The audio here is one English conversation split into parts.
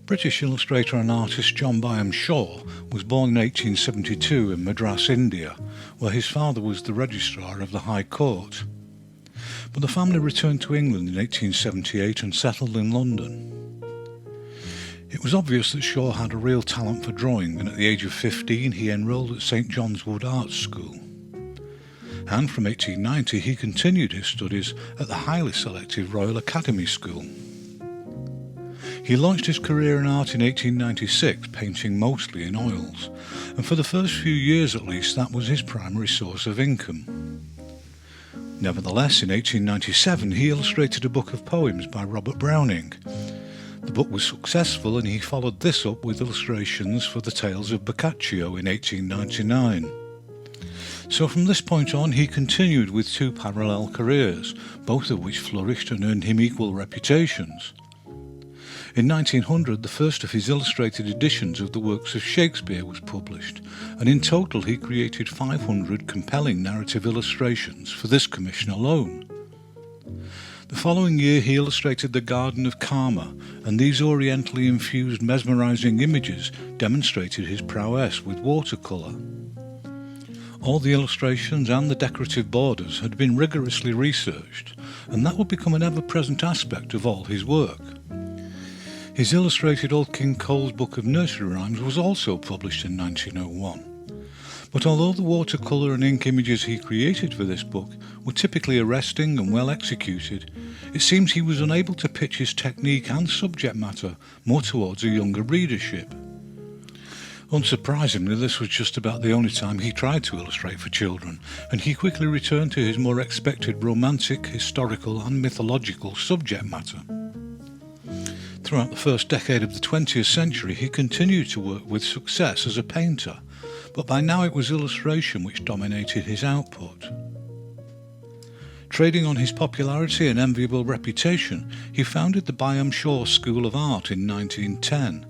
British illustrator and artist John Byam Shaw was born in 1872 in Madras, India, where his father was the registrar of the High Court. But the family returned to England in 1878 and settled in London. It was obvious that Shaw had a real talent for drawing, and at the age of 15 he enrolled at St John's Wood Art School. And from 1890 he continued his studies at the highly selective Royal Academy School. He launched his career in art in 1896, painting mostly in oils, and for the first few years at least that was his primary source of income. Nevertheless, in 1897 he illustrated a book of poems by Robert Browning. The book was successful, and he followed this up with illustrations for the Tales of Boccaccio in 1899. So from this point on he continued with two parallel careers, both of which flourished and earned him equal reputations. In 1900 the first of his illustrated editions of the works of Shakespeare was published, and in total he created 500 compelling narrative illustrations for this commission alone. The following year he illustrated the Garden of Karma, and these orientally infused mesmerizing images demonstrated his prowess with watercolour. All the illustrations and the decorative borders had been rigorously researched, and that would become an ever-present aspect of all his work. His illustrated Old King Cole's Book of Nursery Rhymes was also published in 1901. But although the watercolour and ink images he created for this book were typically arresting and well executed, it seems he was unable to pitch his technique and subject matter more towards a younger readership. Unsurprisingly, this was just about the only time he tried to illustrate for children, and he quickly returned to his more expected romantic, historical and mythological subject matter. Throughout the first decade of the 20th century he continued to work with success as a painter, but by now it was illustration which dominated his output. Trading on his popularity and enviable reputation, he founded the Byam Shaw School of Art in 1910,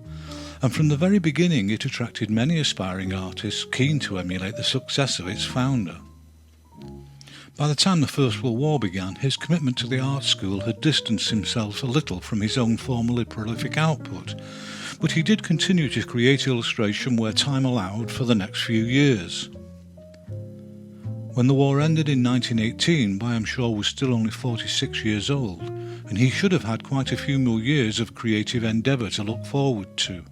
and from the very beginning it attracted many aspiring artists keen to emulate the success of its founder. By the time the First World War began, his commitment to the art school had distanced himself a little from his own formerly prolific output, but he did continue to create illustration where time allowed for the next few years. When the war ended in 1918, Byam Shaw was still only 46 years old, and he should have had quite a few more years of creative endeavour to look forward to.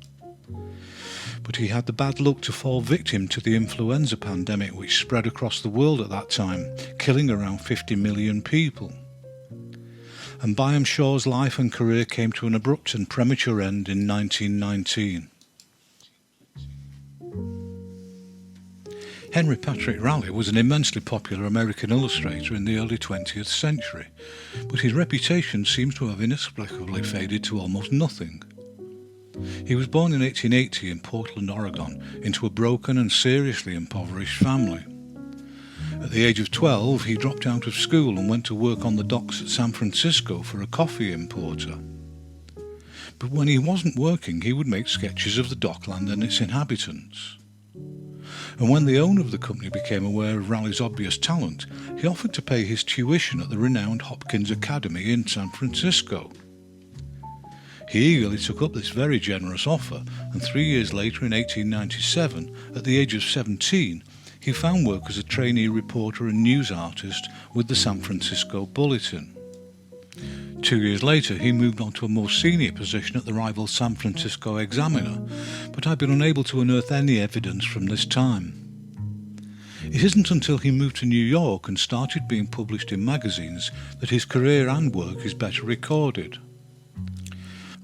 But he had the bad luck to fall victim to the influenza pandemic which spread across the world at that time, killing around 50 million people. And Byam Shaw's life and career came to an abrupt and premature end in 1919. Henry Patrick Raleigh was an immensely popular American illustrator in the early 20th century, but his reputation seems to have inexplicably faded to almost nothing. He was born in 1880 in Portland, Oregon, into a broken and seriously impoverished family. At the age of 12, he dropped out of school and went to work on the docks at San Francisco for a coffee importer. But when he wasn't working, he would make sketches of the dockland and its inhabitants. And when the owner of the company became aware of Raleigh's obvious talent, he offered to pay his tuition at the renowned Hopkins Academy in San Francisco. He eagerly took up this very generous offer, and 3 years later, in 1897, at the age of 17, he found work as a trainee reporter and news artist with the San Francisco Bulletin. 2 years later, he moved on to a more senior position at the rival San Francisco Examiner, but I've been unable to unearth any evidence from this time. It isn't until he moved to New York and started being published in magazines that his career and work is better recorded.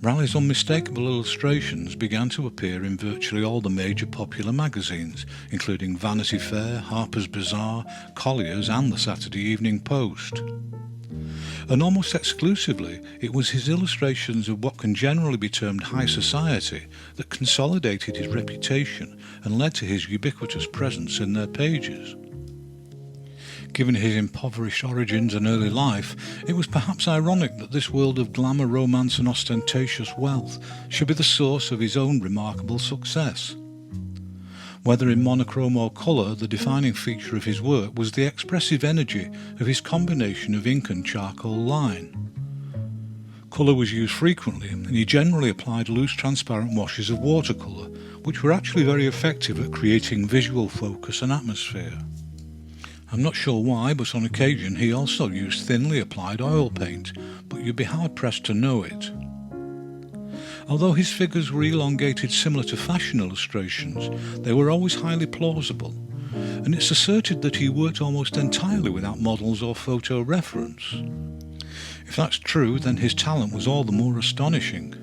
Raleigh's unmistakable illustrations began to appear in virtually all the major popular magazines, including Vanity Fair, Harper's Bazaar, Collier's and the Saturday Evening Post. And almost exclusively, it was his illustrations of what can generally be termed high society that consolidated his reputation and led to his ubiquitous presence in their pages. Given his impoverished origins and early life, it was perhaps ironic that this world of glamour, romance and ostentatious wealth should be the source of his own remarkable success. Whether in monochrome or colour, the defining feature of his work was the expressive energy of his combination of ink and charcoal line. Colour was used frequently, and he generally applied loose transparent washes of watercolour, which were actually very effective at creating visual focus and atmosphere. I'm not sure why, but on occasion he also used thinly applied oil paint, but you'd be hard-pressed to know it. Although his figures were elongated similar to fashion illustrations, they were always highly plausible, and it's asserted that he worked almost entirely without models or photo reference. If that's true, then his talent was all the more astonishing.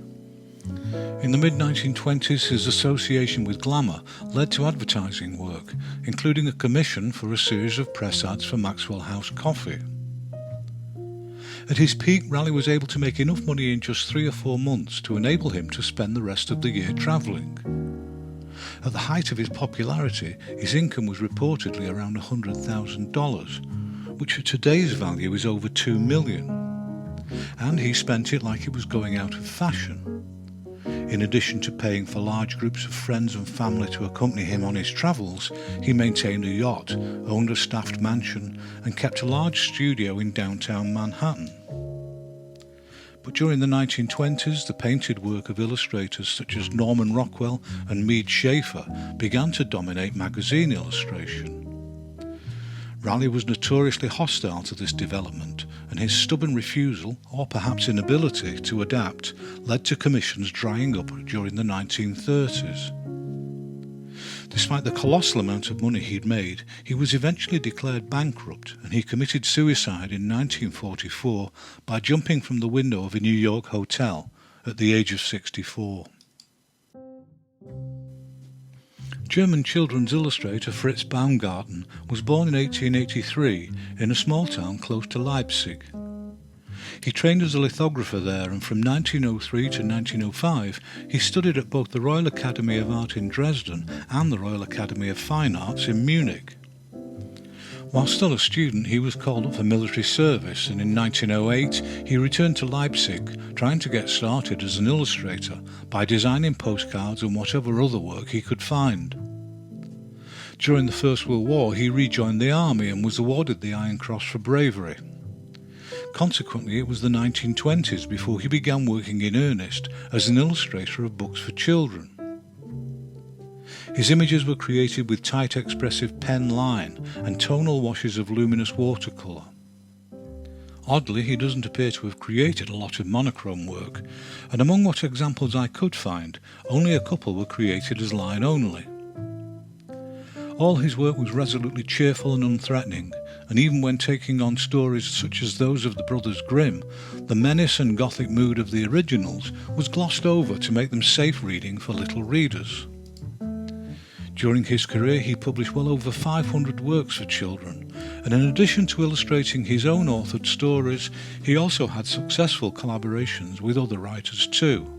In the mid-1920s, his association with glamour led to advertising work, including a commission for a series of press ads for Maxwell House Coffee. At his peak, Raleigh was able to make enough money in just 3 or 4 months to enable him to spend the rest of the year travelling. At the height of his popularity, his income was reportedly around $100,000, which at today's value is over $2 million. And he spent it like it was going out of fashion. In addition to paying for large groups of friends and family to accompany him on his travels, he maintained a yacht, owned a staffed mansion, and kept a large studio in downtown Manhattan. But during the 1920s, the painted work of illustrators such as Norman Rockwell and Mead Schaefer began to dominate magazine illustration. Raleigh was notoriously hostile to this development, and his stubborn refusal, or perhaps inability, to adapt led to commissions drying up during the 1930s. Despite the colossal amount of money he'd made, he was eventually declared bankrupt, and he committed suicide in 1944 by jumping from the window of a New York hotel at the age of 64. German children's illustrator Fritz Baumgarten was born in 1883 in a small town close to Leipzig. He trained as a lithographer there, and from 1903 to 1905 he studied at both the Royal Academy of Art in Dresden and the Royal Academy of Fine Arts in Munich. While still a student, he was called up for military service, and in 1908 he returned to Leipzig, trying to get started as an illustrator by designing postcards and whatever other work he could find. During the First World War he rejoined the army and was awarded the Iron Cross for bravery. Consequently, it was the 1920s before he began working in earnest as an illustrator of books for children. His images were created with tight expressive pen line and tonal washes of luminous watercolour. Oddly, he doesn't appear to have created a lot of monochrome work, and among what examples I could find, only a couple were created as line only. All his work was resolutely cheerful and unthreatening, and even when taking on stories such as those of the Brothers Grimm, the menace and gothic mood of the originals was glossed over to make them safe reading for little readers. During his career he published well over 500 works for children, and in addition to illustrating his own authored stories, he also had successful collaborations with other writers too.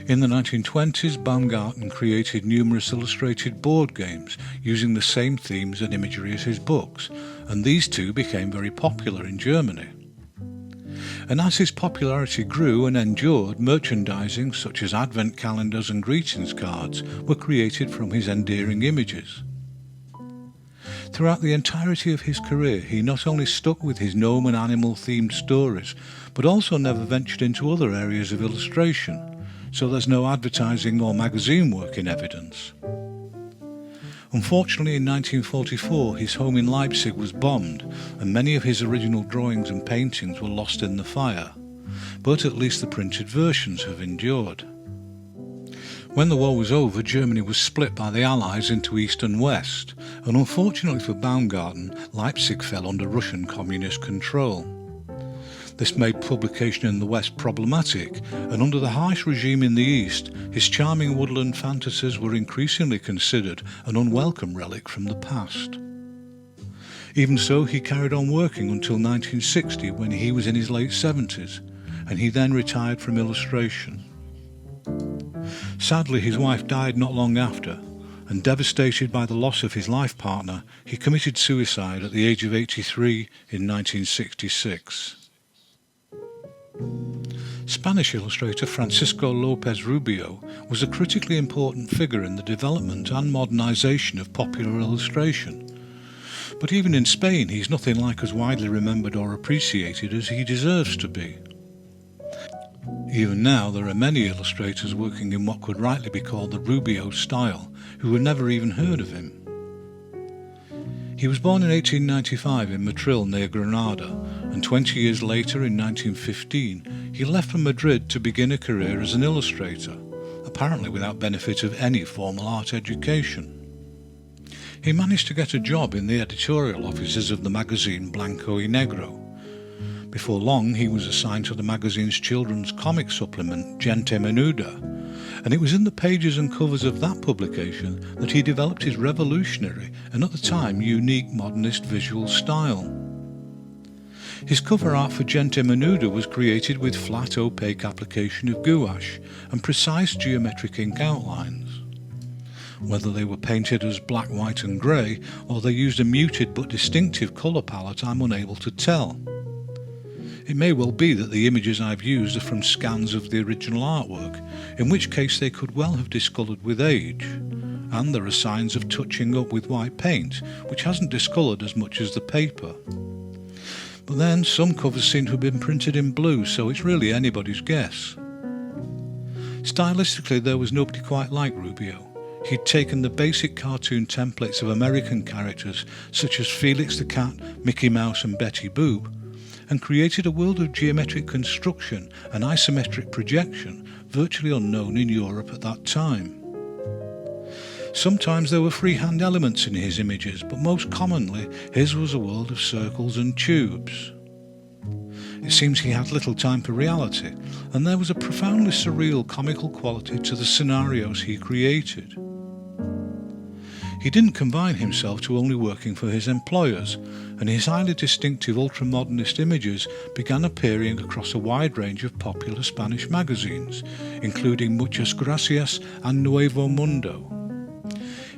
In the 1920s, Baumgarten created numerous illustrated board games using the same themes and imagery as his books, and these two became very popular in Germany. And as his popularity grew and endured, merchandising such as advent calendars and greetings cards were created from his endearing images. Throughout the entirety of his career, he not only stuck with his gnome and animal-themed stories, but also never ventured into other areas of illustration, so there's no advertising or magazine work in evidence. Unfortunately, in 1944, his home in Leipzig was bombed, and many of his original drawings and paintings were lost in the fire, but at least the printed versions have endured. When the war was over, Germany was split by the Allies into East and West, and unfortunately for Baumgarten, Leipzig fell under Russian communist control. This made publication in the West problematic, and under the harsh regime in the East, his charming woodland fantasies were increasingly considered an unwelcome relic from the past. Even so, he carried on working until 1960, when he was in his late 70s, and he then retired from illustration. Sadly, his wife died not long after, and devastated by the loss of his life partner, he committed suicide at the age of 83 in 1966. Spanish illustrator Francisco Lopez Rubio was a critically important figure in the development and modernization of popular illustration. But even in Spain, he's nothing like as widely remembered or appreciated as he deserves to be. Even now, there are many illustrators working in what could rightly be called the Rubio style, who had never even heard of him. He was born in 1895 in Motril near Granada, and 20 years later, in 1915, he left for Madrid to begin a career as an illustrator, apparently without benefit of any formal art education. He managed to get a job in the editorial offices of the magazine Blanco y Negro. Before long, he was assigned to the magazine's children's comic supplement, Gente Menuda, and it was in the pages and covers of that publication that he developed his revolutionary and at the time unique modernist visual style. His cover art for Gente Menuda was created with flat opaque application of gouache and precise geometric ink outlines. Whether they were painted as black, white and grey, or they used a muted but distinctive colour palette, I'm unable to tell. It may well be that the images I've used are from scans of the original artwork, in which case they could well have discoloured with age, and there are signs of touching up with white paint, which hasn't discoloured as much as the paper. But then some covers seem to have been printed in blue, so it's really anybody's guess. Stylistically, there was nobody quite like Rubio. He'd taken the basic cartoon templates of American characters such as Felix the Cat, Mickey Mouse and Betty Boop, and created a world of geometric construction and isometric projection virtually unknown in Europe at that time. Sometimes there were freehand elements in his images, but most commonly his was a world of circles and tubes. It seems he had little time for reality, and there was a profoundly surreal comical quality to the scenarios he created. He didn't confine himself to only working for his employers, and his highly distinctive ultra-modernist images began appearing across a wide range of popular Spanish magazines, including Muchas Gracias and Nuevo Mundo.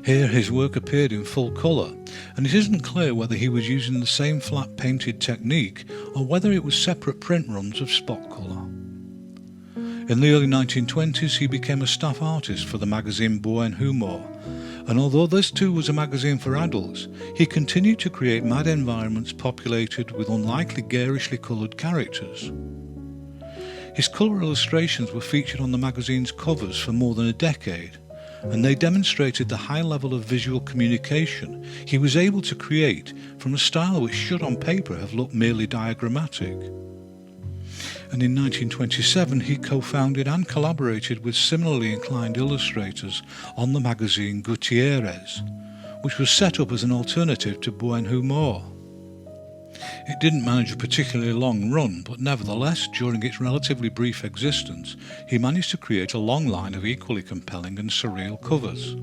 Here his work appeared in full colour, and it isn't clear whether he was using the same flat painted technique or whether it was separate print runs of spot colour. In the early 1920s he became a staff artist for the magazine Buen Humor, and although this too was a magazine for adults, he continued to create mad environments populated with unlikely garishly coloured characters. His colour illustrations were featured on the magazine's covers for more than a decade, and they demonstrated the high level of visual communication he was able to create from a style which should on paper have looked merely diagrammatic. And in 1927 he co-founded and collaborated with similarly inclined illustrators on the magazine Gutierrez, which was set up as an alternative to Buen Humor. It didn't manage a particularly long run, but nevertheless, during its relatively brief existence, he managed to create a long line of equally compelling and surreal covers.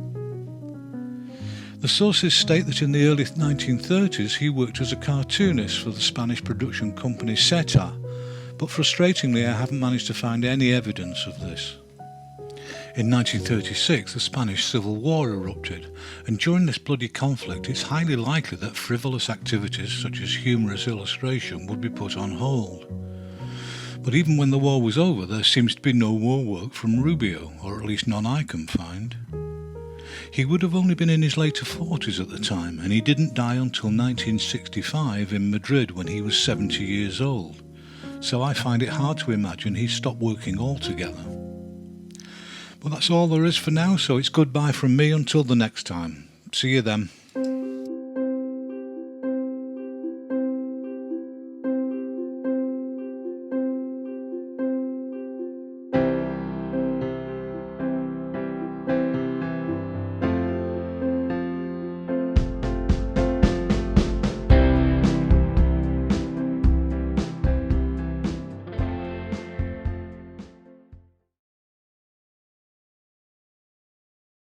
The sources state that in the early 1930s he worked as a cartoonist for the Spanish production company Zeta, but frustratingly I haven't managed to find any evidence of this. In 1936 the Spanish Civil War erupted, and during this bloody conflict it's highly likely that frivolous activities such as humorous illustration would be put on hold. But even when the war was over there seems to be no more work from Rubio, or at least none I can find. He would have only been in his later 40s at the time, and he didn't die until 1965 in Madrid when he was 70 years old, so I find it hard to imagine he stopped working altogether. Well, that's all there is for now, so it's goodbye from me until the next time. See you then.